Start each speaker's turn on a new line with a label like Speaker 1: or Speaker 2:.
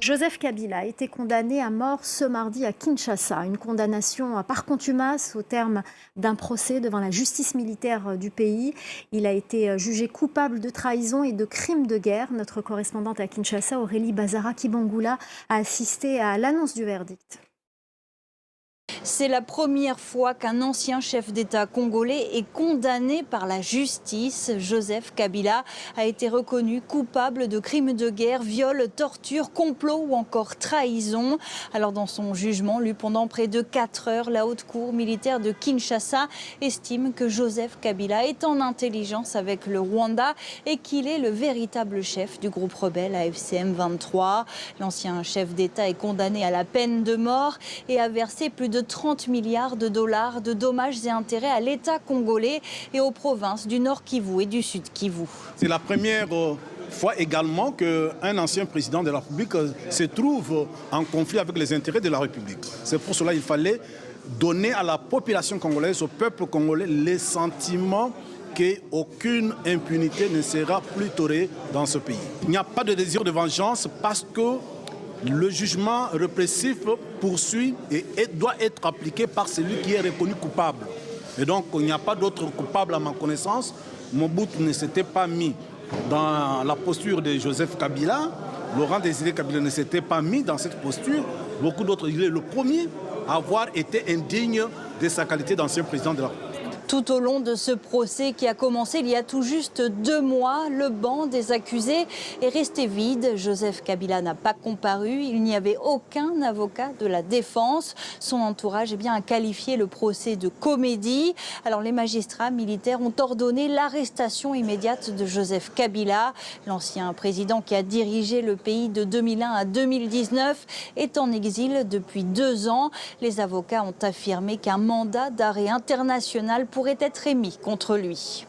Speaker 1: Joseph Kabila a été condamné à mort ce mardi à Kinshasa. Une condamnation par contumace au terme d'un procès devant la justice militaire du pays. Il a été jugé coupable de trahison et de crimes de guerre. Notre correspondante à Kinshasa, Aurélie Bazara-Kibangula, a assisté à l'annonce du verdict.
Speaker 2: C'est la première fois qu'un ancien chef d'État congolais est condamné par la justice. Joseph Kabila a été reconnu coupable de crimes de guerre, viol, torture, complot ou encore trahison. Alors dans son jugement, lu pendant près de 4 heures, la haute cour militaire de Kinshasa estime que Joseph Kabila est en intelligence avec le Rwanda et qu'il est le véritable chef du groupe rebelle AFC M23. L'ancien chef d'État est condamné à la peine de mort et a versé plus de 30 milliards de dollars de dommages et intérêts à l'État congolais et aux provinces du Nord Kivu et du Sud Kivu.
Speaker 3: C'est la première fois également qu'un ancien président de la République se trouve en conflit avec les intérêts de la République. C'est pour cela qu'il fallait donner à la population congolaise, au peuple congolais, le sentiment qu'aucune impunité ne sera plus tolérée dans ce pays. Il n'y a pas de désir de vengeance parce que le jugement répressif poursuit et doit être appliqué par celui qui est reconnu coupable. Et donc, il n'y a pas d'autre coupable à ma connaissance. Mobutu ne s'était pas mis dans la posture de Joseph Kabila. Laurent Désiré Kabila ne s'était pas mis dans cette posture. Beaucoup d'autres. Il est le premier à avoir été indigne de sa qualité d'ancien président de la République.
Speaker 2: Tout au long de ce procès qui a commencé il y a tout juste 2 mois, le banc des accusés est resté vide. Joseph Kabila n'a pas comparu. Il n'y avait aucun avocat de la défense. Son entourage a qualifié le procès de comédie. Alors les magistrats militaires ont ordonné l'arrestation immédiate de Joseph Kabila. L'ancien président qui a dirigé le pays de 2001 à 2019 est en exil depuis 2 ans. Les avocats ont affirmé qu'un mandat d'arrêt international pourrait être émis contre lui.